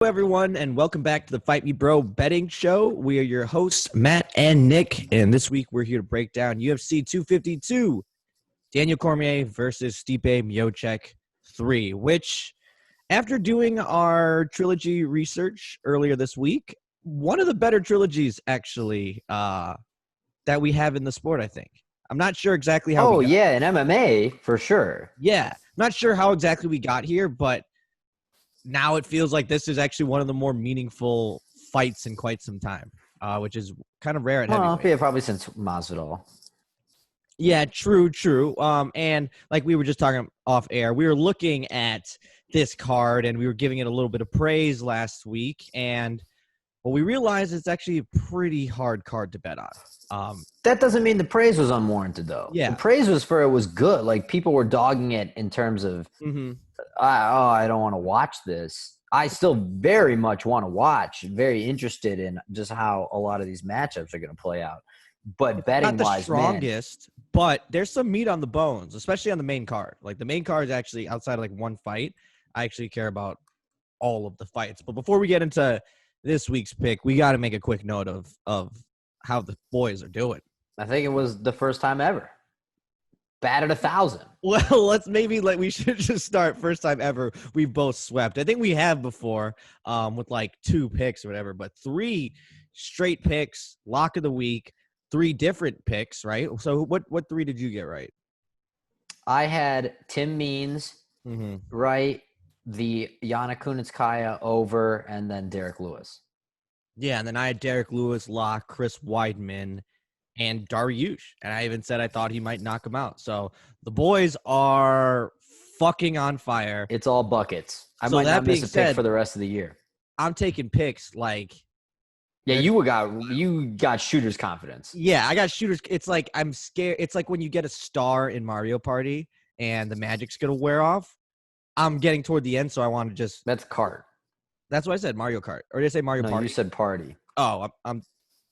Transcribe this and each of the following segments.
Hello, everyone, and welcome back to the Fight Me Bro betting show. We are your hosts, Matt and Nick, and this week we're here to break down UFC 252, Daniel Cormier versus Stipe Miocic 3, which, after doing our trilogy research earlier this week, one of the better trilogies, actually, that we have in the sport, I think. I'm not sure exactly how Oh, yeah, in MMA, for sure. Yeah, not sure how exactly we got here, but now it feels like this is actually one of the more meaningful fights in quite some time, which is kind of rare at heavyweight. Yeah, probably since Masvidal. Yeah, true. And like we were just talking off air, we were looking at this card and we were giving it a little bit of praise last week, and well, we realized it's actually a pretty hard card to bet on. That doesn't mean the praise was unwarranted, though. Yeah. The praise was for it was good. Like, people were dogging it in terms of, I don't want to watch this. I still very much want to watch, very interested in just how a lot of these matchups are going to play out. But betting-wise, not the strongest, but there's some meat on the bones, especially on the main card. Like, the main card is actually outside of like one fight. I actually care about all of the fights. But before we get into this week's pick, we got to make a quick note of how the boys are doing. I think it was the first time ever. Batted 1,000. Well, we should just start first time ever. We both swept. I think we have before with like 2 picks or whatever, but 3 straight picks, lock of the week, 3 different picks, right? So what 3 did you get right? I had Tim Means right, the Yana Kunitskaya over, and then Derek Lewis. Yeah, and then I had Derek Lewis, lock, Chris Weidman, and Dariush. And I even said I thought he might knock him out. So the boys are fucking on fire. It's all buckets. I might not miss a pick for the rest of the year. I'm taking picks like... Yeah, you got shooter's confidence. Yeah, I got shooter's. It's like I'm scared. It's like when you get a star in Mario Party and the magic's going to wear off. I'm getting toward the end, so I want to just... That's kart. That's what I said, Mario Kart. Or did I say Mario Party? No, you said party. Oh, I'm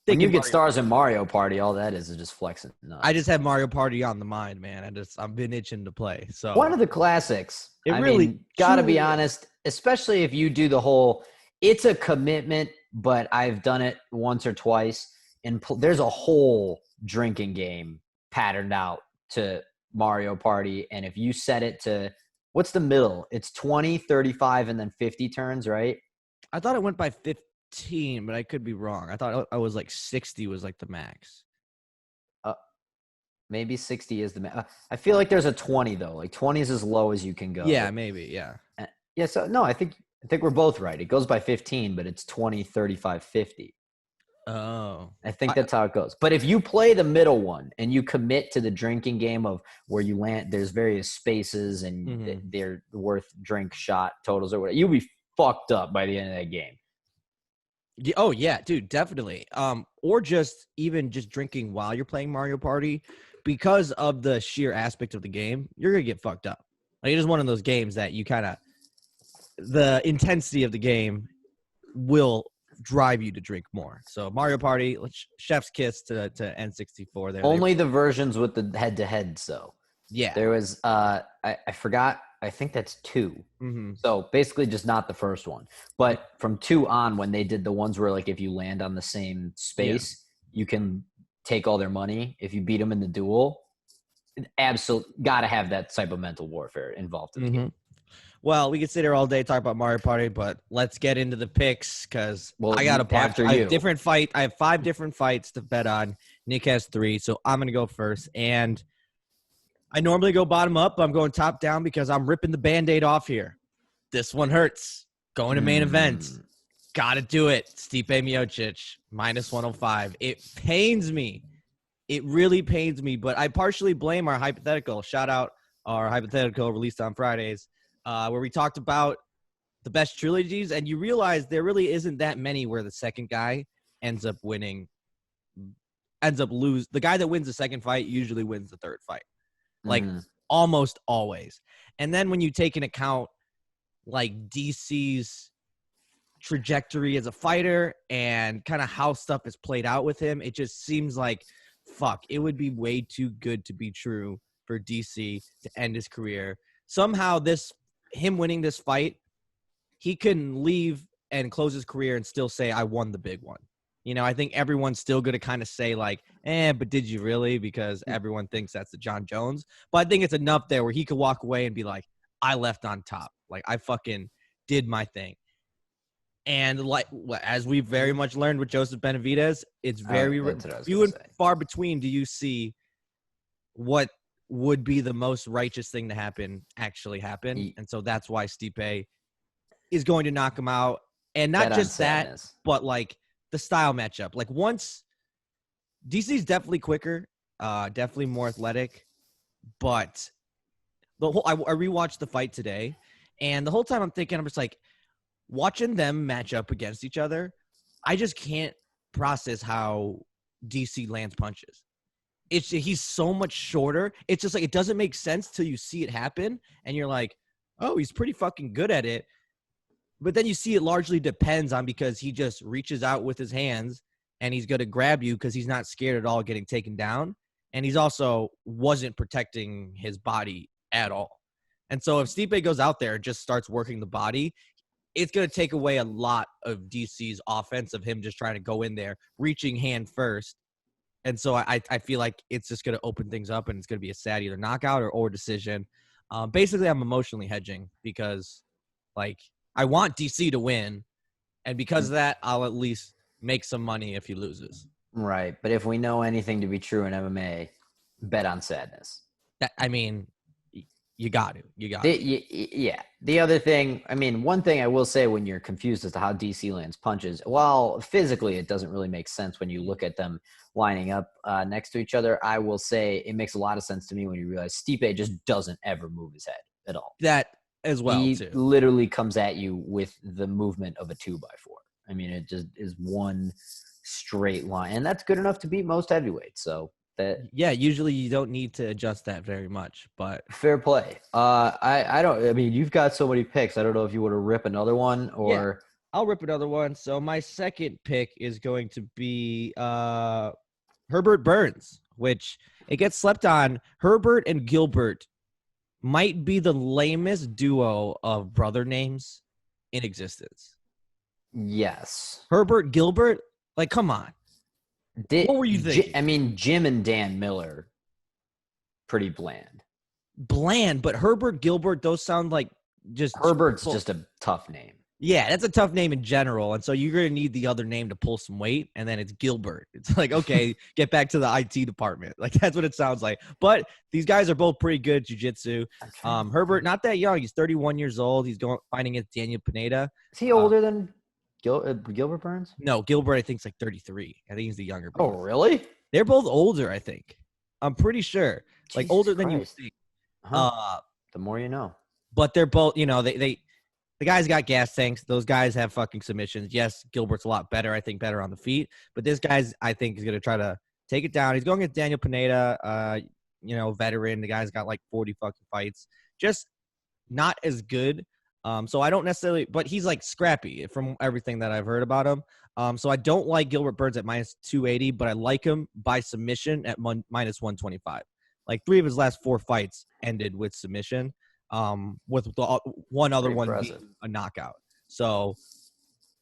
when you get stars in Mario Party, all that is just flexing. No. I just have Mario Party on the mind, man. I've been itching to play. So one of the classics. I mean, gotta be honest, especially if you do the whole, it's a commitment, but I've done it once or twice. And there's a whole drinking game patterned out to Mario Party. And if you set it to, what's the middle? It's 20, 35, and then 50 turns, right? I thought it went by 15, but I could be wrong. I thought I was like 60 was like the max. Maybe 60 is the max. I feel like there's a 20 though. Like 20 is as low as you can go. Yeah, maybe. Yeah. Yeah. So no, I think we're both right. It goes by 15, but it's 20, 35, 50. Oh. I think that's how it goes. But if you play the middle one and you commit to the drinking game of where you land, there's various spaces and they're worth drink shot totals or whatever, you'll be fucked up by the end of that game. Oh yeah, dude, definitely. Or just drinking while you're playing Mario Party, because of the sheer aspect of the game, you're gonna get fucked up. Like, it is one of those games that you the intensity of the game will drive you to drink more. So Mario Party, chef's kiss to N64 there. Only the versions with the head-to-heads though. Yeah. There was I forgot. I think that's 2. So basically just not the first one. But from 2 on, when they did the ones where, like, if you land on the same space, you can take all their money. If you beat them in the duel, absolutely got to have that type of mental warfare involved in the game. Well, we could sit here all day talk about Mario Party, but let's get into the picks because I got a bunch. I have 5 different fights to bet on. Nick has 3, so I'm going to go first. And I normally go bottom up, but I'm going top down because I'm ripping the Band-Aid off here. This one hurts. Going to main event. Got to do it. Stipe Miocic, -105. It pains me. It really pains me, but I partially blame our hypothetical. Shout out our hypothetical released on Fridays, where we talked about the best trilogies, and you realize there really isn't that many where the second guy ends up losing. The guy that wins the second fight usually wins the third fight. Like, almost always. And then when you take into account, like, DC's trajectory as a fighter and kind of how stuff is played out with him, it just seems like, fuck, it would be way too good to be true for DC to end his career. Somehow him winning this fight, he can leave and close his career and still say, I won the big one. You know, I think everyone's still going to kind of say like, but did you really? Because everyone thinks that's the John Jones. But I think it's enough there where he could walk away and be like, I left on top. Like, I fucking did my thing. And like, as we've very much learned with Joseph Benavidez, it's very few and far between do you see what would be the most righteous thing to happen actually happen. And so that's why Stipe is going to knock him out. And not just that, but like the style matchup. Like once DC's definitely quicker, definitely more athletic, but the whole I rewatched the fight today, and the whole time I'm just like, watching them match up against each other, I just can't process how DC lands punches. He's so much shorter. It's just like it doesn't make sense till you see it happen, and you're like, oh, he's pretty fucking good at it. But then you see it largely depends on because he just reaches out with his hands and he's going to grab you because he's not scared at all getting taken down. And he's also wasn't protecting his body at all. And so if Stipe goes out there and just starts working the body, it's going to take away a lot of DC's offense of him just trying to go in there, reaching hand first. And so I feel like it's just going to open things up and it's going to be a sad either knockout or decision. Basically, I'm emotionally hedging because, like, I want DC to win, and because of that, I'll at least make some money if he loses. Right, but if we know anything to be true in MMA, bet on sadness. You got to. Yeah. The other thing, one thing I will say when you're confused as to how DC lands punches, while physically it doesn't really make sense when you look at them lining up next to each other, I will say it makes a lot of sense to me when you realize Stipe just doesn't ever move his head at all. That as well, he too. Literally comes at you with the movement of a 2x4. It just is one straight line, and that's good enough to beat most heavyweights. So usually you don't need to adjust that very much, but fair play. I don't. You've got so many picks. I don't know if you want to rip another one or. Yeah, I'll rip another one. So my second pick is going to be Herbert Burns, which it gets slept on. Herbert and Gilbert might be the lamest duo of brother names in existence. Yes. Herbert Gilbert, like, come on. What were you thinking? Jim and Dan Miller, pretty bland. Bland, but Herbert Gilbert, those sound like just... Herbert's just a tough name. Yeah, that's a tough name in general, and so you're going to need the other name to pull some weight, and then it's Gilbert. It's like, okay, get back to the IT department. Like, that's what it sounds like. But these guys are both pretty good at jiu-jitsu. Herbert, not that young. He's 31 years old. He's fighting against Daniel Pineda. Is he older than Gilbert Burns? No, Gilbert, I think, is like 33. I think he's the younger brother. Oh, really? They're both older, I think. I'm pretty sure. Like, Jesus older Christ. than you would think. The more you know. But they're both, the guys got gas tanks. Those guys have fucking submissions. Yes, Gilbert's a lot better, I think, better on the feet. But this guy's, I think, is going to try to take it down. He's going against Daniel Pineda, veteran. The guy's got like 40 fucking fights. Just not as good. So I don't necessarily – but he's like scrappy from everything that I've heard about him. So I don't like Gilbert Burns at minus 280, but I like him by submission at minus 125. Like 3 of his last 4 fights ended with submission. With one other one being a knockout. So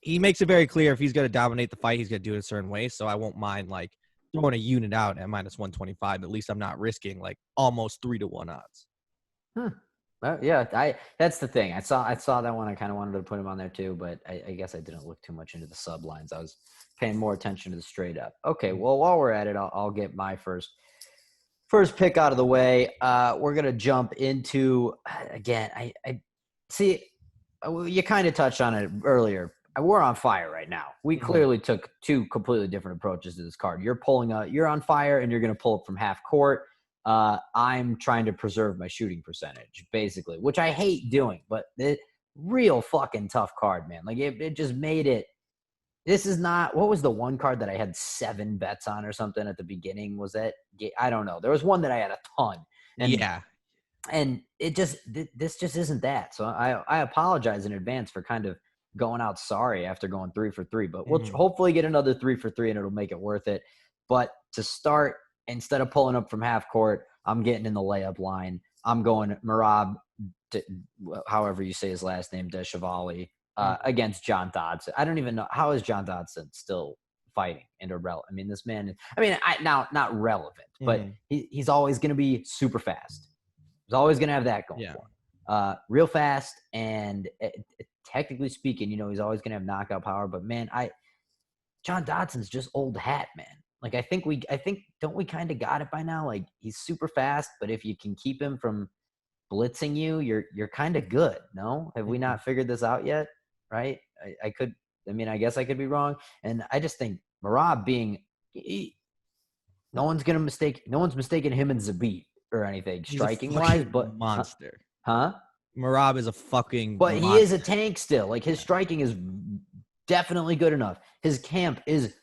he makes it very clear if he's going to dominate the fight, he's going to do it a certain way. So I won't mind like throwing a unit out at minus 125. At least I'm not risking like almost 3-1 odds. Well, yeah, that's the thing. I saw that one. I kind of wanted to put him on there too, but I guess I didn't look too much into the sub lines. I was paying more attention to the straight up. Okay, well, while we're at it, I'll get my first pick out of the way. We're going to jump into, again, I see, you kind of touched on it earlier. We're on fire right now. We clearly took 2 completely different approaches to this card. You're on fire and you're going to pull up from half court. I'm trying to preserve my shooting percentage, basically, which I hate doing, but it real fucking tough card, man. Like it just made it. This is not – what was the one card that I had 7 bets on or something at the beginning? Was that – I don't know. There was one that I had a ton. And it just – this just isn't that. So I apologize in advance for kind of going out sorry after going 3 for 3. But we'll hopefully get another 3 for 3 and it'll make it worth it. But to start, instead of pulling up from half court, I'm getting in the layup line. I'm going Merab, however you say his last name, Deshevali. against John Dodson. I don't even know, how is John Dodson still fighting and irrelevant? I mean, this man, not relevant, but he's always going to be super fast. He's always going to have that going for him. Real fast, and technically speaking, he's always going to have knockout power. But man, John Dodson's just old hat, man. Like, I think don't we kind of got it by now? Like, he's super fast, but if you can keep him from blitzing you, you're kind of good. No, have we not figured this out yet? Right? I guess I could be wrong, and I just think Merab no one's mistaken him and Zabit or anything striking wise, but monster. Huh? Marab is a fucking But monster. He is a tank still. Like, his striking is definitely good enough. His camp is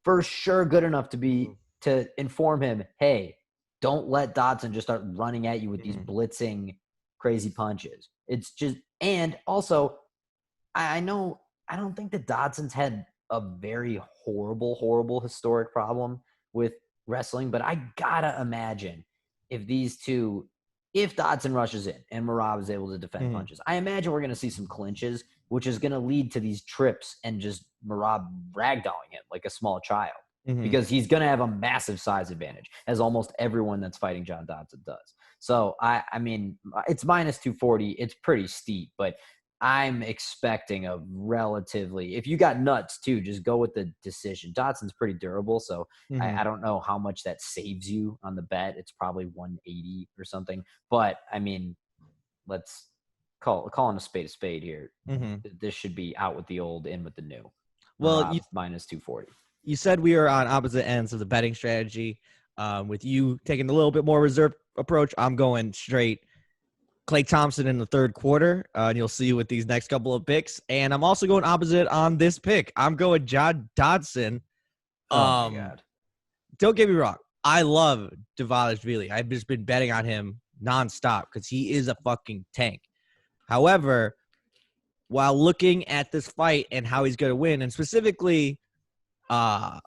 for sure good enough to inform him, hey, don't let Dodson just start running at you with these blitzing crazy punches. It's just, and also I don't think that Dodson's had a very horrible historic problem with wrestling, but I gotta imagine if Dodson rushes in and Merab is able to defend punches, I imagine we're going to see some clinches, which is going to lead to these trips and just Merab ragdolling him like a small child, because he's going to have a massive size advantage, as almost everyone that's fighting John Dodson does. So, I mean, it's minus 240. It's pretty steep, but I'm expecting a relatively – if you got nuts too, just go with the decision. Dodson's pretty durable, so I don't know how much that saves you on the bet. It's probably 180 or something. But, I mean, let's calling a spade here. This should be out with the old, in with the new. Well, minus 240. You said we are on opposite ends of the betting strategy. With you taking a little bit more reserved approach, I'm going straight Klay Thompson in the third quarter, and you'll see with these next couple of picks. And I'm also going opposite on this pick. I'm going John Dodson. Oh, my God. Don't get me wrong. I love Dvalishvili. I've just been betting on him nonstop because he is a fucking tank. However, while looking at this fight and how he's going to win, and specifically Dodson's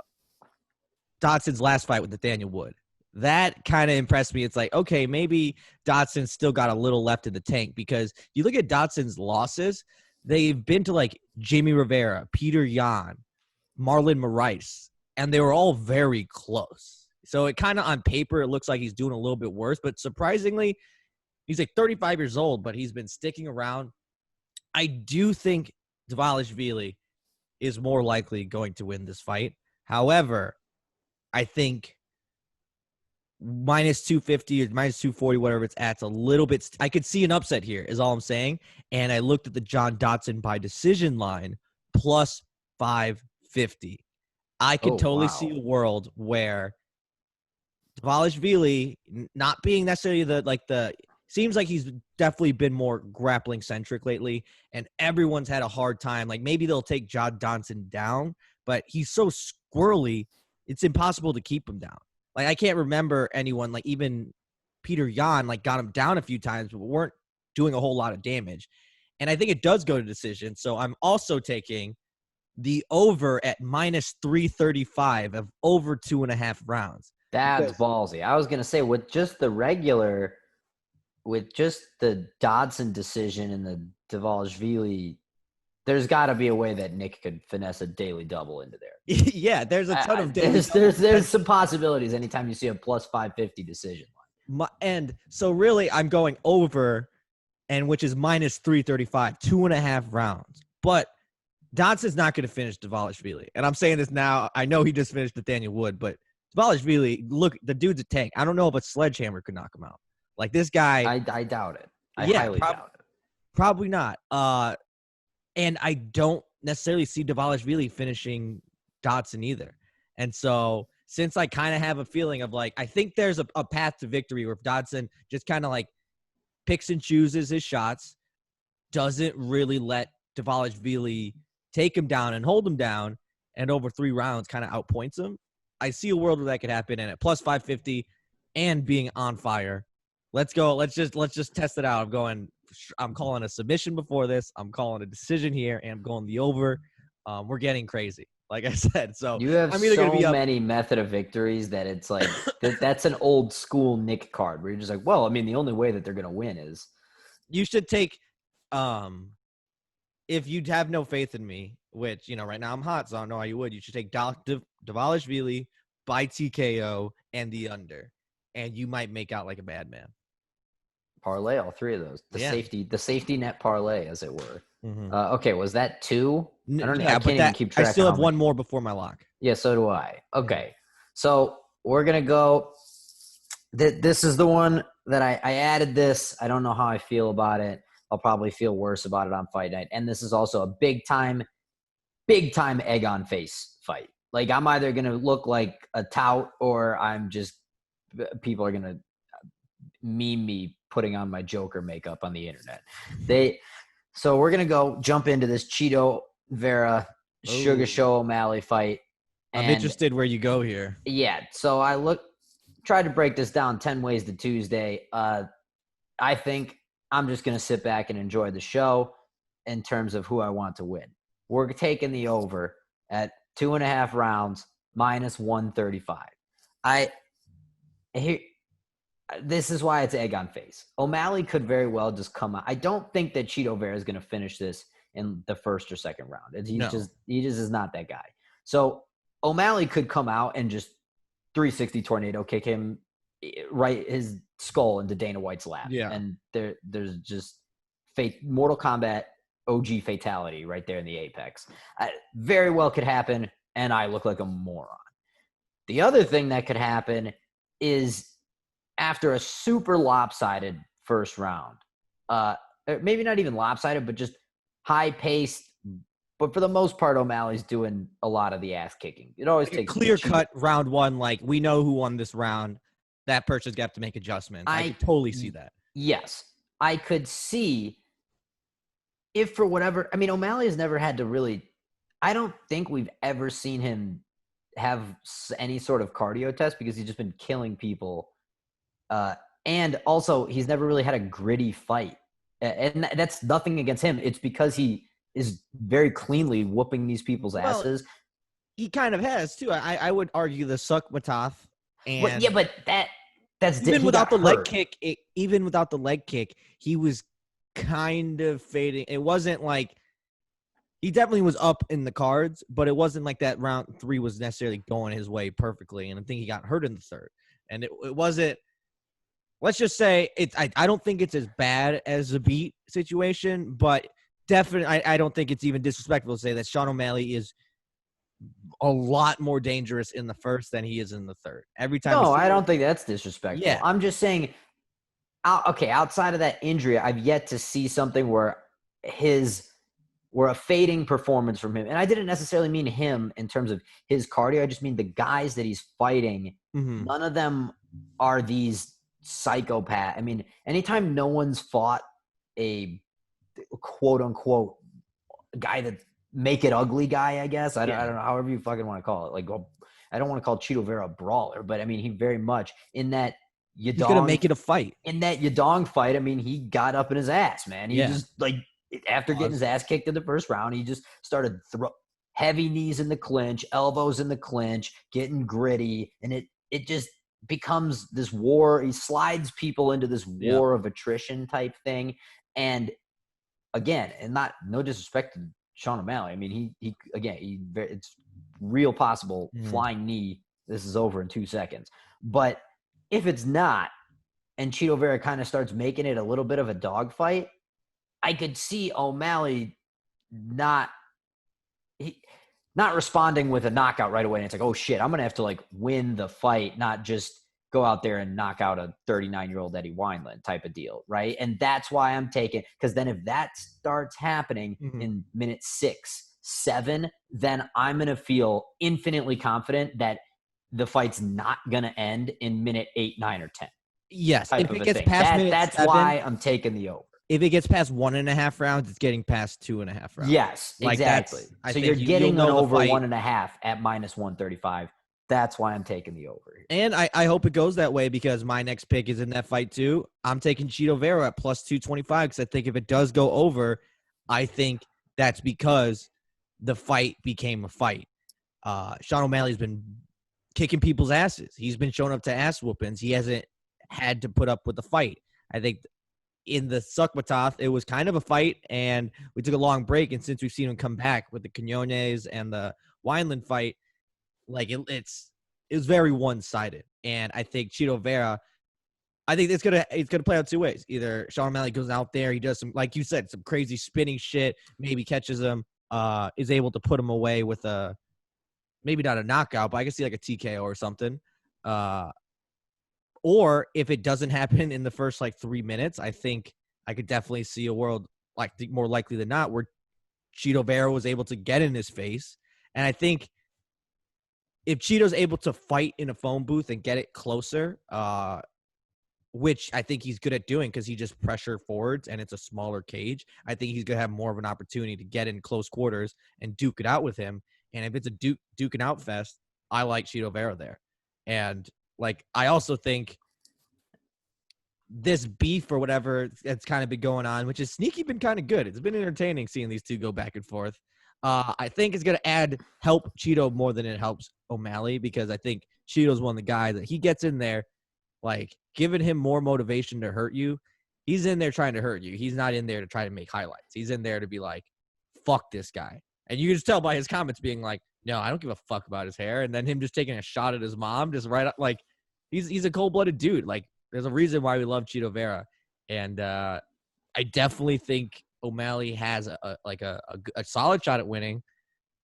last fight with Nathaniel Wood, that kind of impressed me. It's like, okay, maybe Dodson's still got a little left in the tank, because you look at Dodson's losses, they've been to like Jamie Rivera, Peter Yan, Marlon Moraes, and they were all very close. So it kind of on paper, it looks like he's doing a little bit worse, but surprisingly, he's like 35 years old, but he's been sticking around. I do think Dvalishvili is more likely going to win this fight. However, I think minus 250 or minus 240, whatever it's at, it's a little bit. I could see an upset here, is all I'm saying. And I looked at the John Dodson by decision line, plus 550. I could totally see a world where Dvalishvili, not being necessarily seems like he's definitely been more grappling centric lately, and everyone's had a hard time. Like, maybe they'll take John Dodson down, but he's so squirrely, it's impossible to keep him down. Like, I can't remember anyone, like even Peter Yan, like got him down a few times, but weren't doing a whole lot of damage. And I think it does go to decision. So I'm also taking the over at minus 335 of over 2.5 rounds. That's ballsy. I was going to say, with just the Dodson decision and the Dvalishvili, there's got to be a way that Nick could finesse a daily double into there. Yeah, there's a ton of daily there's some possibilities anytime you see a plus 550 decision line. And so really, I'm going over, and which is minus 335, 2.5 rounds. But Dodson's not going to finish Dvalishvili. And I'm saying this now. I know he just finished Nathaniel Wood, but Dvalishvili, look, the dude's a tank. I don't know if a sledgehammer could knock him out. Like, this guy. I doubt it. I highly doubt it. Probably not. And I don't necessarily see Dvalishvili finishing Dodson either. And so, since I kind of have a feeling of like, I think there's a path to victory where if Dodson just kind of like picks and chooses his shots, doesn't really let Dvalishvili take him down and hold him down, and over 3 rounds kind of outpoints him. I see a world where that could happen, and at plus 550 and being on fire, let's go. Let's just test it out. I'm calling a submission before this. I'm calling a decision here, and I'm going the over. We're getting crazy, like I said. So you have many method of victories that it's like that's an old school Nick card where you're just like, well, I mean, the only way that they're gonna win is you should take if you'd have no faith in me, which, right now I'm hot, so I don't know how you would, you should take Dvalishvili by TKO and the under, and you might make out like a bad man. Parlay all three of those. The safety net parlay, as it were. Mm-hmm. Okay, was that 2? I don't know. Yeah, I can't even keep track. I still have one more before my lock. Yeah, so do I. Okay, so we're gonna go. This is the one that I added this. I don't know how I feel about it. I'll probably feel worse about it on fight night. And this is also a big time egg on face fight. Like, I'm either going to look like a tout, or people are going to meme me putting on my Joker makeup on the internet. So we're going to jump into this Chito Vera Sugar Show O'Malley fight. I'm interested where you go here. Yeah. So tried to break this down 10 ways to Tuesday. I think I'm just going to sit back and enjoy the show in terms of who I want to win. We're taking the over at 2.5 rounds, minus 135. This is why it's egg on face. O'Malley could very well just come out. I don't think that Chito Vera is going to finish this in the first or second round. He just is not that guy. So O'Malley could come out and just 360 tornado kick him right his skull into Dana White's lap. Yeah. And there's just Mortal Kombat OG fatality right there in the apex. Very well could happen, and I look like a moron. The other thing that could happen is after a super lopsided first round, maybe not even lopsided, but just high-paced. But for the most part, O'Malley's doing a lot of the ass kicking. It always takes clear-cut round one. Like, we know who won this round. That person's got to make adjustments. I could totally see that. Yes. I could see if for whatever – I mean, O'Malley has never had to really – I don't think we've ever seen him have any sort of cardio test because he's just been killing people. And also, he's never really had a gritty fight. And that's nothing against him. It's because he is very cleanly whooping these people's asses. Well, he kind of has, too. I would argue the Suck Mataf. And yeah, but that's even without the leg kick. Even without the leg kick, he was kind of fading. It wasn't like he definitely was up in the cards, but it wasn't like that round 3 was necessarily going his way perfectly. And I think he got hurt in the third. And it wasn't. Let's just say I don't think it's as bad as a beat situation, but definitely I don't think it's even disrespectful to say that Sean O'Malley is a lot more dangerous in the first than he is in the third. Every time. No, I don't think that's disrespectful. Yeah. I'm just saying, outside of that injury, I've yet to see something where a fading performance from him. And I didn't necessarily mean him in terms of his cardio. I just mean the guys that he's fighting. Mm-hmm. None of them are these psychopath. I mean, anytime no one's fought a quote unquote guy that make it ugly guy, I guess. I don't know, however you fucking want to call it. Like, I don't want to call Chito Vera a brawler, but I mean, he very much in that Yadong. He's gonna make it a fight. In that Yadong fight, I mean, he got up in his ass, man. He just like after getting his ass kicked in the first round, he just started heavy knees in the clinch, elbows in the clinch, getting gritty, and it just becomes this war. He slides people into this war of attrition type thing. And again, and no disrespect to Sean O'Malley. I mean, it's real possible flying knee. This is over in 2 seconds. But if it's not, and Chito Vera kind of starts making it a little bit of a dogfight, I could see O'Malley not responding with a knockout right away. And it's like, oh shit, I'm going to have to like win the fight, not just go out there and knock out a 39-year-old Eddie Wineland type of deal. Right. And that's why I'm taking, because then if that starts happening in minute 6, 7, then I'm going to feel infinitely confident that the fight's not going to end in minute 8, 9, or 10. Yes. If it gets past minute that's 7, why I'm taking the over. If it gets past 1.5 rounds, it's getting past 2.5 rounds. Yes, like exactly. So you're getting an over 1.5 at minus 135. That's why I'm taking the over here. And I hope it goes that way because my next pick is in that fight too. I'm taking Chito Vera at plus 225 because I think if it does go over, I think that's because the fight became a fight. Sean O'Malley's been kicking people's asses. He's been showing up to ass whoopings. He hasn't had to put up with the fight. I think in the Sukmatoth, it was kind of a fight, and we took a long break. And since we've seen him come back with the Quinones and the Wineland fight, like it was very one-sided. And I think Chito Vera, I think it's gonna play out two ways. Either Sean O'Malley goes out there, he does some, like you said, some crazy spinning shit, maybe catches him, is able to put him away with a, maybe not a knockout, but I can see like a TKO or something. Or if it doesn't happen in the first like 3 minutes, I think I could definitely see a world, like more likely than not, where Chito Vera was able to get in his face. And I think if Chito's able to fight in a phone booth and get it closer, which I think he's good at doing because he just pressure forwards and it's a smaller cage, I think he's going to have more of an opportunity to get in close quarters and duke it out with him. And if it's a duking out fest, I like Chito Vera there. And like, I also think this beef or whatever that's kind of been going on, which is sneaky, been kind of good. It's been entertaining seeing these two go back and forth. I think it's going to help Chito more than it helps O'Malley, because I think Cheeto's one of the guys that he gets in there, like giving him more motivation to hurt you. He's in there trying to hurt you. He's not in there to try to make highlights. He's in there to be like, fuck this guy. And you can just tell by his comments being like, no, I don't give a fuck about his hair. And then him just taking a shot at his mom, just right up, like he's a cold-blooded dude. Like, there's a reason why we love Chito Vera. And I definitely think O'Malley has a solid shot at winning.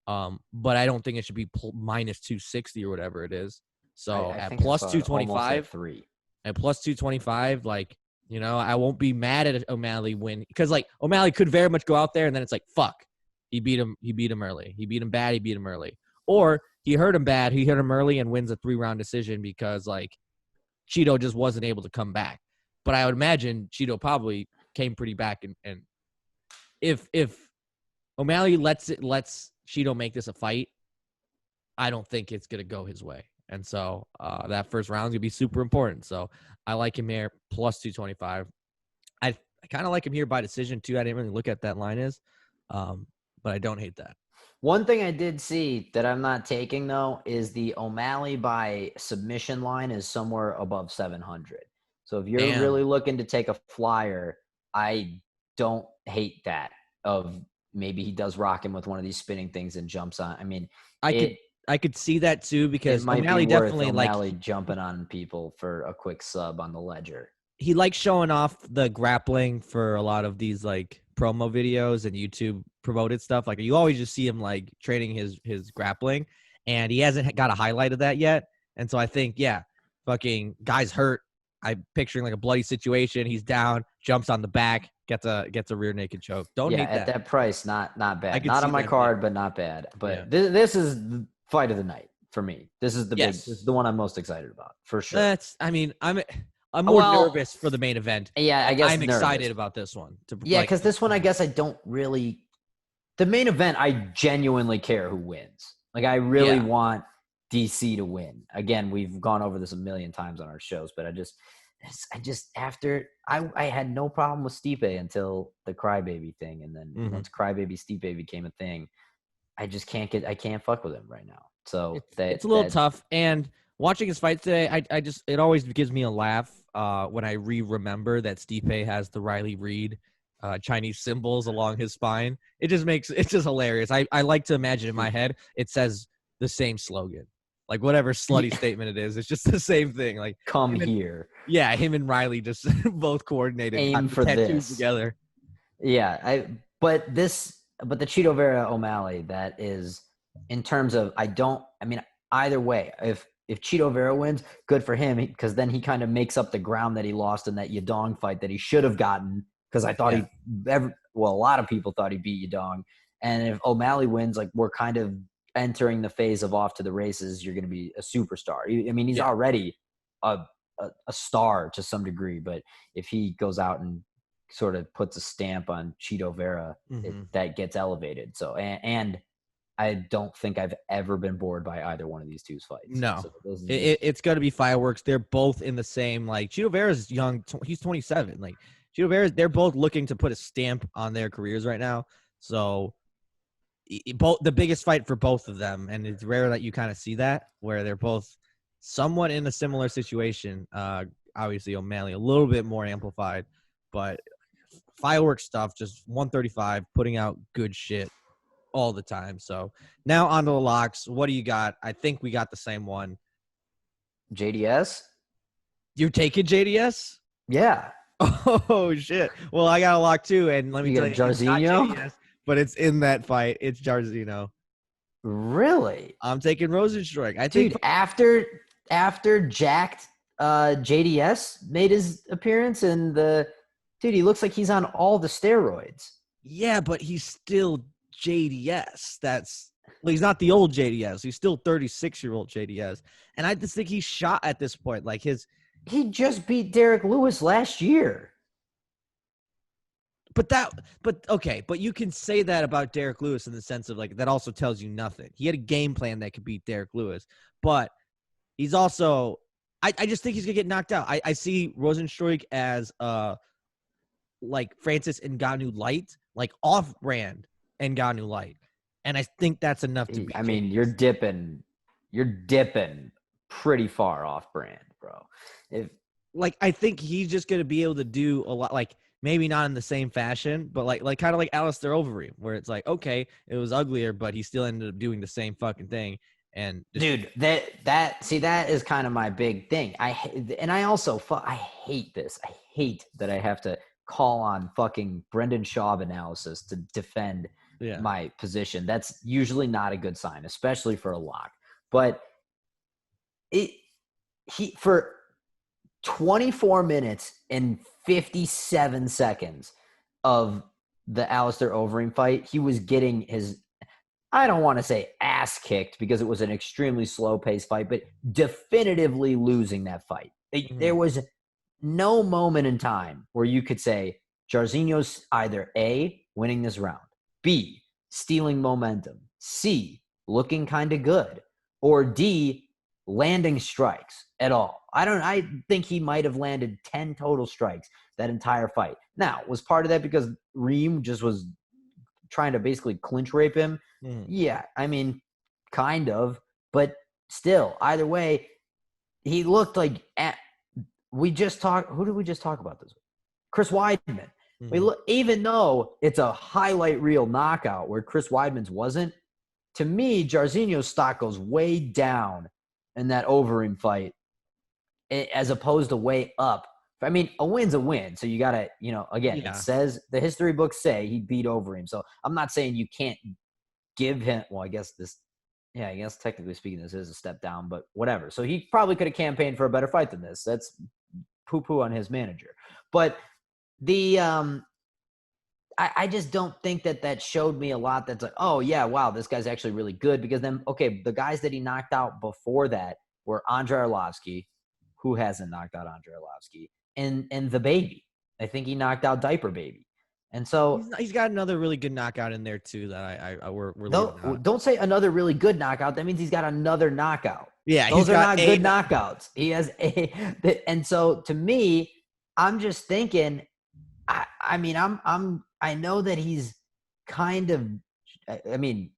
But I don't think it should be minus 260 or whatever it is. So at plus 225, at plus 225, like, you know, I won't be mad at O'Malley win, because like O'Malley could very much go out there and then it's like, fuck. He beat him early. He beat him bad. He beat him early. Or he hurt him bad. He hit him early and wins a 3-round decision because, like, Chito just wasn't able to come back. But I would imagine Chito probably came pretty back. And if O'Malley lets Chito make this a fight, I don't think it's going to go his way. And so that first round is going to be super important. So I like him here, plus 225. I kind of like him here by decision, too. I didn't really look at that line is. But I don't hate that. One thing I did see that I'm not taking, though, is the O'Malley by submission line is somewhere above 700. So if you're really looking to take a flyer, I don't hate that. Of maybe he does rock him with one of these spinning things and jumps on. I mean, I could see that too, because O'Malley definitely O'Malley jumping on people for a quick sub on the ledger. He likes showing off the grappling for a lot of these like promo videos and YouTube promoted stuff. Like, you always just see him like training his grappling, and he hasn't got a highlight of that yet. And so I think, yeah, fucking guy's hurt. I'm picturing like a bloody situation. He's down, jumps on the back, gets a rear naked choke. Don't hate that. At that price, not bad. Not on my card, but not bad. But this is the fight of the night for me. This is this is the one I'm most excited about for sure. I'm more nervous for the main event. Yeah, I guess I'm excited about this one. Because this one, I guess I don't really. The main event, I genuinely care who wins. Like, I really want DC to win. Again, we've gone over this a million times on our shows, but I just after I had no problem with Stipe until the Crybaby thing, and then once Crybaby Stipe became a thing, I can't fuck with him right now. So it's a little tough. And watching his fight today, it always gives me a laugh when I remember that Stipe has the Riley Reid Chinese symbols along his spine. It's just hilarious. I like to imagine in my head it says the same slogan, like whatever slutty statement it is. It's just the same thing. Like, come here. Yeah, him and Riley just both coordinated. Aim for this together. Yeah, but the Chito Vera O'Malley, that is, in terms of, either way, if Chito Vera wins, good for him, because then he kind of makes up the ground that he lost in that Yadong fight that he should have gotten, because I thought a lot of people thought he beat Yadong. And if O'Malley wins, like, we're kind of entering the phase of off to the races. You're going to be a superstar. I mean, he's already a star to some degree, but if he goes out and sort of puts a stamp on Chito Vera, that gets elevated. So, and I don't think I've ever been bored by either one of these two's fights. No, so it's going to be fireworks. They're both in the same, like, Chito Vera's young. He's 27. Like, Chito Vera, they're both looking to put a stamp on their careers right now. So the biggest fight for both of them. And it's rare that you kind of see that, where they're both somewhat in a similar situation. Obviously O'Malley a little bit more amplified, but fireworks stuff, just 135, putting out good shit all the time. So now on to the locks. What do you got? I think we got the same one. JDS? You're taking JDS? Yeah. Oh, shit. Well, I got a lock too, and let me tell you, Jairzinho? it's not JDS, but it's in that fight. It's Jairzinho. Really? I'm taking Rosenstruik. Dude, after jacked JDS made his appearance, and dude, he looks like he's on all the steroids. Yeah, but he's still JDS. Well, he's not the old JDS. He's still 36-year-old JDS. And I just think he's shot at this point. Like he just beat Derek Lewis last year. But you can say that about Derek Lewis in the sense of like that also tells you nothing. He had a game plan that could beat Derek Lewis, but he's also I just think he's gonna get knocked out. I see Rosenstruik as like Francis Ngannou light, like off-brand Ngannou light, and I think that's enough to beat. I mean, you're dipping pretty far off-brand, bro. I think he's just gonna be able to do a lot, like maybe not in the same fashion, but like kind of like Alistair Overeem, where it's like, okay, it was uglier, but he still ended up doing the same fucking thing. And dude, that is kind of my big thing. I hate this. I hate that I have to call on fucking Brendan Schaub analysis to defend my position. That's usually not a good sign, especially for a lock. But for 24 minutes and 57 seconds of the Alistair Overeem fight, he was getting his, I don't want to say ass kicked because it was an extremely slow-paced fight, but definitively losing that fight. There was no moment in time where you could say Jairzinho's either A, winning this round, B, stealing momentum, C, looking kind of good, or D, landing strikes at all. I think he might have landed 10 total strikes that entire fight. Now, was part of that because Reem just was trying to basically clinch rape him? Yeah, I mean, kind of, but still, either way, he looked like who did we just talk about this? Chris Weidman. Even though it's a highlight reel knockout where Chris Weidman's wasn't, to me, Jairzinho's stock goes way down in that Overeem fight as opposed to way up. I mean, a win's a win. So you got to, it says the history books say he beat Overeem. So I'm not saying you can't give him, well, I guess technically speaking, this is a step down, but whatever. So he probably could have campaigned for a better fight than this. That's poo-poo on his manager. But I just don't think that showed me a lot. That's like, oh yeah, wow, this guy's actually really good. Because then, okay, the guys that he knocked out before that were Andrei Arlovski, who hasn't knocked out Andrei Arlovski, and the baby. I think he knocked out Diaper Baby. And so he's got another really good knockout in there too that we're don't say another really good knockout. That means he's got another knockout. Yeah, those are not good knockouts. He has and so to me, I'm just thinking. I know that he's kind of. I mean,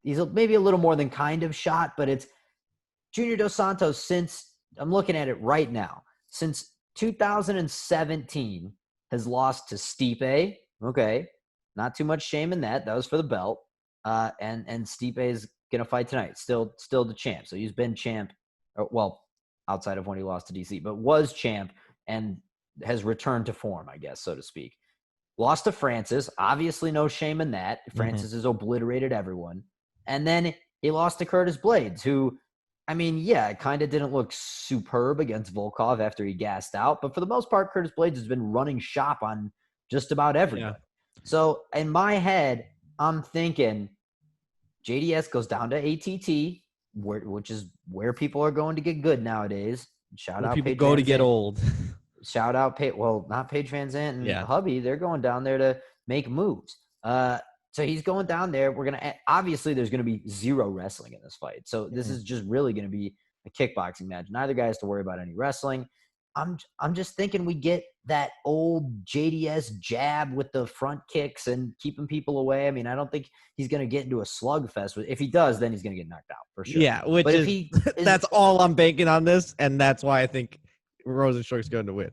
he's maybe a little more than kind of shot, but it's Junior Dos Santos since I'm looking at it right now since 2017. Has lost to Stipe. Okay. Not too much shame in that. That was for the belt. And Stipe is going to fight tonight. Still the champ. So he's been champ, outside of when he lost to DC, but was champ and has returned to form, I guess, so to speak. Lost to Francis. Obviously no shame in that. Francis has obliterated everyone. And then he lost to Curtis Blades, who, I mean, yeah, it kind of didn't look superb against Volkov after he gassed out. But for the most part, Curtis Blades has been running shop on just about everybody. Yeah. So in my head, I'm thinking JDS goes down to ATT, which is where people are going to get good nowadays. Shout out people go to get old. Shout out, not Paige Van Zandt and Hubby. They're going down there to make moves. So he's going down there. Obviously there's going to be zero wrestling in this fight. So this is just really going to be a kickboxing match. Neither guy has to worry about any wrestling. I'm just thinking we get that old JDS jab with the front kicks and keeping people away. I mean, I don't think he's going to get into a slugfest. If he does, then he's going to get knocked out for sure. Yeah, that's all I'm banking on this, and that's why I think Rosenstruik's going to win.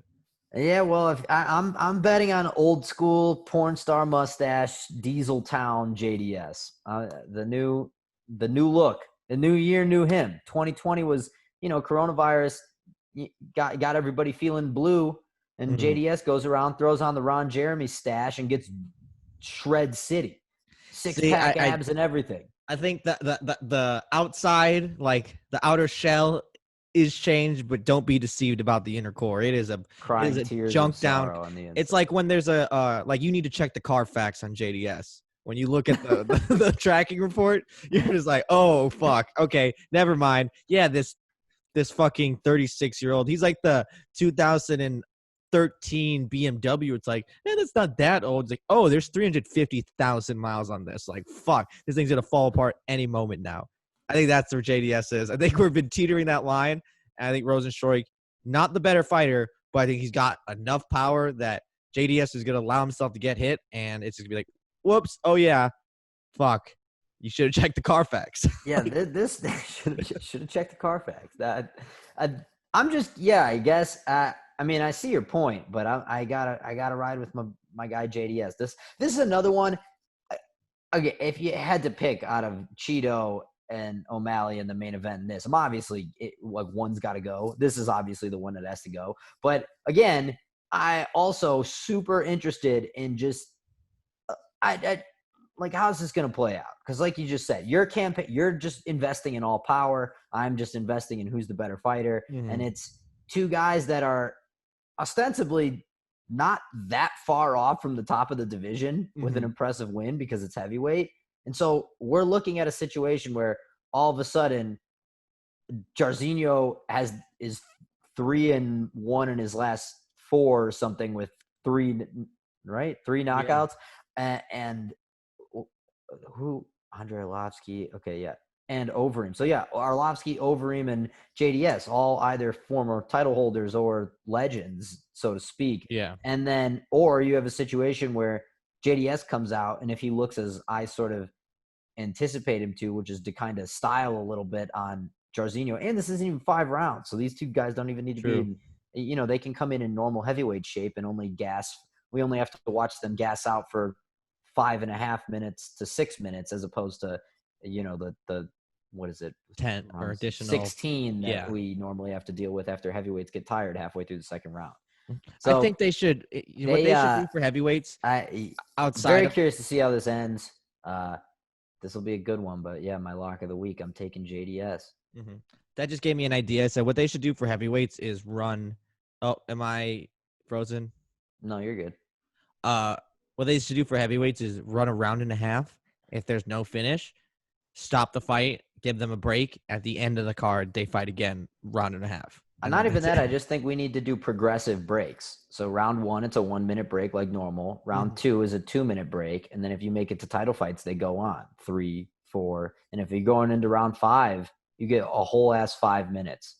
Yeah, well, if I'm betting on old school porn star mustache, Diesel Town JDS. The new look, the new year, new him. 2020 was, coronavirus got everybody feeling blue, and JDS goes around, throws on the Ron Jeremy stash, and gets shred city, six-pack abs and everything. I think that the outside, like the outer shell, is changed, but don't be deceived about the inner core. It is a tears junk of down. On the it's like when there's a like you need to check the Carfax on JDS. When you look at the tracking report, you're just like, oh fuck, okay, never mind. Yeah, this fucking 36-year-old. He's like the 2013 BMW. It's like, that's not that old. It's like, oh, there's 350,000 miles on this. Like, fuck, this thing's gonna fall apart any moment now. I think that's where JDS is. I think we've been teetering that line. And I think Rosenstruik, not the better fighter, but I think he's got enough power that JDS is gonna allow himself to get hit, and it's gonna be like, whoops, oh yeah, fuck. You should have checked the Carfax. Yeah, this should have checked the Carfax. I'm just, I guess. I mean, I see your point, but I gotta ride with my guy JDS. This is another one. Okay, if you had to pick out of Cheeto and O'Malley in the main event in this, I'm obviously like one's got to go. This is obviously the one that has to go. But again, I also super interested in just like, how's this going to play out? Because like you just said, your campaign, you're just investing in all power. I'm just investing in who's the better fighter. Mm-hmm. And it's two guys that are ostensibly not that far off from the top of the division with an impressive win because it's heavyweight. And so we're looking at a situation where all of a sudden Jairzinho is 3-1 in his last 4 or something with 3 knockouts. Yeah. And who? Andre Arlovsky. Okay, yeah. And Overeem. So, yeah, Arlovsky, Overeem, and JDS, all either former title holders or legends, so to speak. Yeah. And then, or you have a situation where JDS comes out, and if he looks as I sort of anticipate him to, which is to kind of style a little bit on Jairzinho, and this isn't even 5 rounds, so these two guys don't even need to be in, they can come in normal heavyweight shape and only gas. We only have to watch them gas out for 5.5 minutes to 6 minutes, as opposed to, the what is it, 10 or additional 16 that we normally have to deal with after heavyweights get tired halfway through the second round. So I think they should what they should do for heavyweights. Outside, very curious to see how this ends. This will be a good one, but my lock of the week, I'm taking JDS. Mm-hmm. That just gave me an idea. So what they should do for heavyweights is run. Oh, am I frozen? No, you're good. What they should do for heavyweights is run a round and a half. If there's no finish, stop the fight, give them a break. At the end of the card, they fight again, round and a half. Not even that. I just think we need to do progressive breaks. So round 1, it's a 1-minute break like normal. Round 2 is a 2-minute break. And then if you make it to title fights, they go on 3, 4. And if you're going into round 5, you get a whole ass 5 minutes.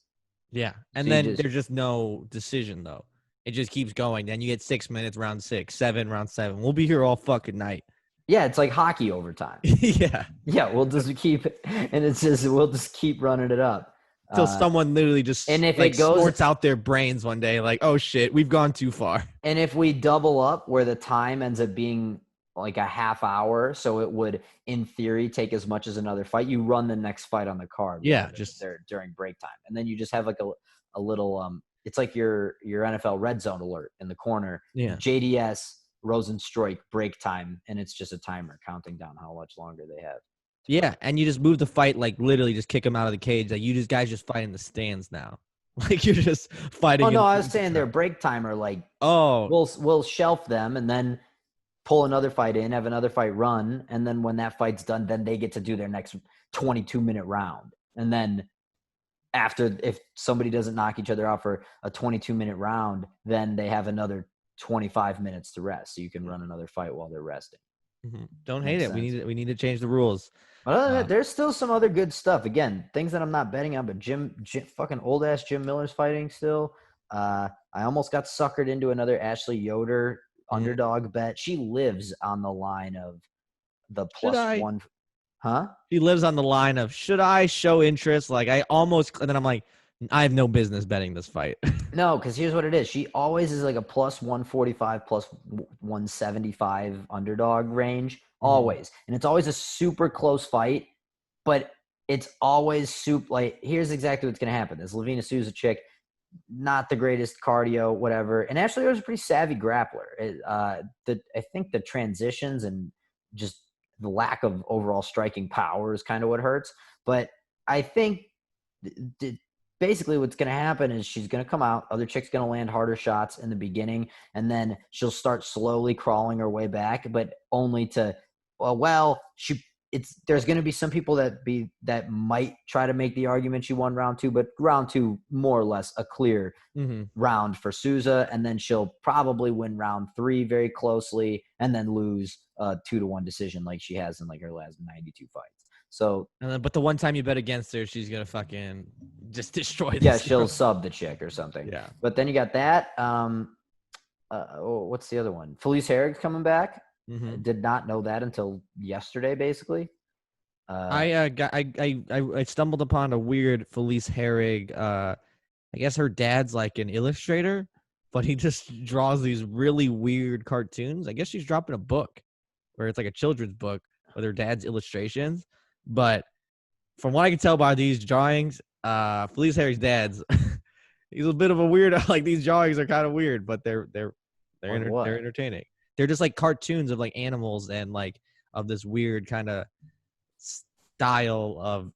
Yeah. And so then there's just no decision, though. It just keeps going. Then you get 6 minutes, round 6, 7, round 7. We'll be here all fucking night. Yeah, it's like hockey overtime. Yeah. Yeah, we'll just keep running it up. Until someone literally just and if it goes, snorts out their brains one day, like, oh shit, we've gone too far. And if we double up where the time ends up being like a half hour, so it would, in theory, take as much as another fight, you run the next fight on the card. Yeah, just there during break time. And then you just have like a little, it's like your NFL red zone alert in the corner. Yeah. JDS, Rosenstruik, break time, and it's just a timer counting down how much longer they have. Yeah, and you just move the fight, like literally just kick them out of the cage. Like you guys just fight in the stands now. Like you're just fighting. Oh no, I was saying their break timer. Like we'll shelf them and then pull another fight in, have another fight run, and then when that fight's done, then they get to do their next 22-minute round. And then after, if somebody doesn't knock each other out for a 22-minute round, then they have another 25 minutes to rest, so you can run another fight while they're resting. Mm-hmm. Don't hate it. We need to change the rules. But other than that, there's still some other good stuff. Again, things that I'm not betting on, but Jim fucking old ass Jim Miller's fighting still. I almost got suckered into another Ashley Yoder underdog bet. She lives on the line of the +1. Huh? She lives on the line of, should I show interest? Like I almost, and then I'm like, I have no business betting this fight. No, because here's what it is. She always is like a plus 145, plus 175 underdog range, always. And it's always a super close fight, but it's always like, here's exactly what's going to happen. This Lavina Souza chick, not the greatest cardio, whatever. And Ashley was a pretty savvy grappler. I think the transitions and just the lack of overall striking power is kind of what hurts. But I think basically what's going to happen is she's going to come out, other chick's going to land harder shots in the beginning, and then she'll start slowly crawling her way back, but only to, there's going to be some people that might try to make the argument she won round 2, but round 2 more or less a clear round for Souza, and then she'll probably win round 3 very closely, and then lose a 2-1 decision like she has in like her last 92 fights. So, but the one time you bet against her, she's gonna fucking just destroy this. Yeah, she'll sub the chick or something. Yeah. But then you got that. What's the other one? Felice Herrig's coming back. Did not know that until yesterday, basically. I stumbled upon a weird Felice Herrig. I guess her dad's like an illustrator, but he just draws these really weird cartoons. I guess she's dropping a book where it's like a children's book with her dad's illustrations. But from what I can tell by these drawings, Felice Herrig's dad's he's a bit of a weirdo. Like, these drawings are kind of weird, but they're entertaining. They're just like cartoons of like animals and like of this weird kind of style of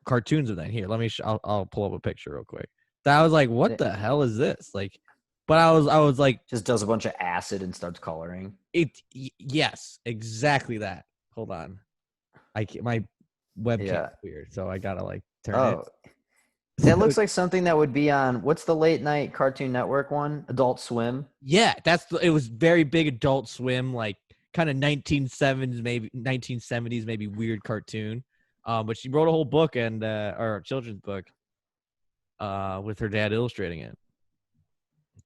cartoons of that. Here, let me I'll pull up a picture real quick. That was like, what the hell is this? Like, but I was like, just does a bunch of acid and starts coloring. Yes, exactly that. Hold on. My webcam's weird, so I gotta like turn it. That looks like something that would be on, what's the late night Cartoon Network one? Adult Swim. Yeah, it was very big Adult Swim, like kind of 1970s, maybe weird cartoon. But she wrote a whole book or a children's book, with her dad illustrating it.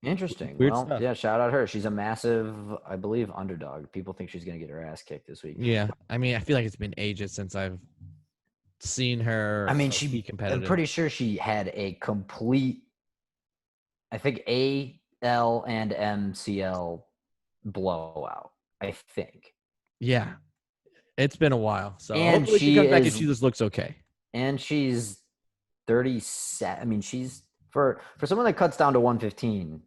Interesting. Weird stuff. Yeah, shout out her. She's a massive, I believe, underdog. People think she's going to get her ass kicked this week. Yeah. I mean, I feel like it's been ages since I've seen her. I mean, be competitive. I'm pretty sure she had a complete, I think, AL and MCL blowout, I think. Yeah. It's been a while. So hopefully she comes back and she just looks okay. And she's 37. I mean, she's, for someone that cuts down to 115,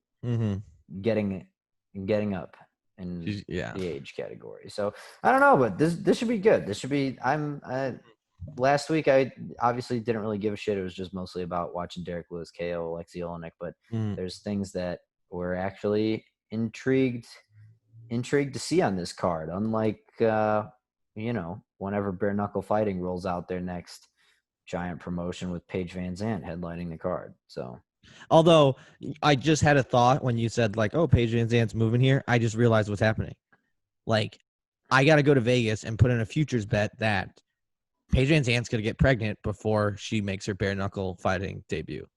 getting up in the age category. So I don't know, but this should be good. This should be. Last week I obviously didn't really give a shit. It was just mostly about watching Derek Lewis KO Alexei Olenek. But there's things that we're actually intrigued to see on this card. Unlike whenever bare knuckle fighting rolls out their next giant promotion with Paige Van Zandt headlining the card. So, although I just had a thought when you said like, oh, Paige Van Zandt's moving here, I just realized what's happening. Like, I got to go to Vegas and put in a futures bet that Paige Van Zandt's going to get pregnant before she makes her bare knuckle fighting debut.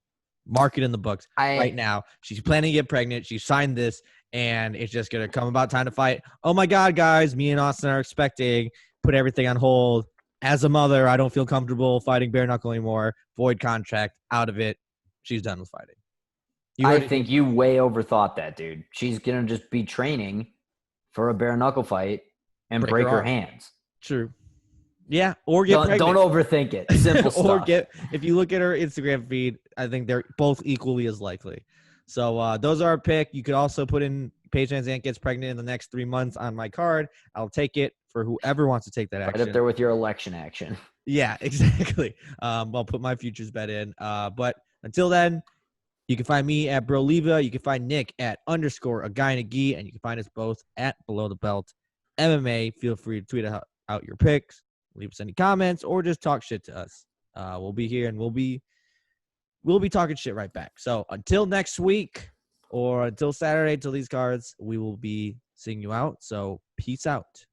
Mark it in the books right now. She's planning to get pregnant. She signed this, and it's just going to come about time to fight. Oh my God, guys, me and Austin are expecting, put everything on hold. As a mother, I don't feel comfortable fighting bare knuckle anymore. Void contract, out of it. She's done with fighting. I think you way overthought that, dude. She's going to just be training for a bare knuckle fight and break her hands. True. Yeah, or get pregnant. Don't overthink it. Simple stuff. If you look at her Instagram feed, I think they're both equally as likely. So those are our pick. You could also put in Paige Van Zandt gets pregnant in the next 3 months on my card. I'll take it for whoever wants to take that action. Right up there with your election action. Yeah, exactly. I'll put my futures bet in. But until then, you can find me at Broliva. You can find Nick at _a_guy_in_a_gi, and you can find us both at Below the Belt MMA. Feel free to tweet out your picks, leave us any comments, or just talk shit to us. We'll be here, and we'll be talking shit right back. So until next week, or until Saturday, till these cards, we will be seeing you out. So peace out.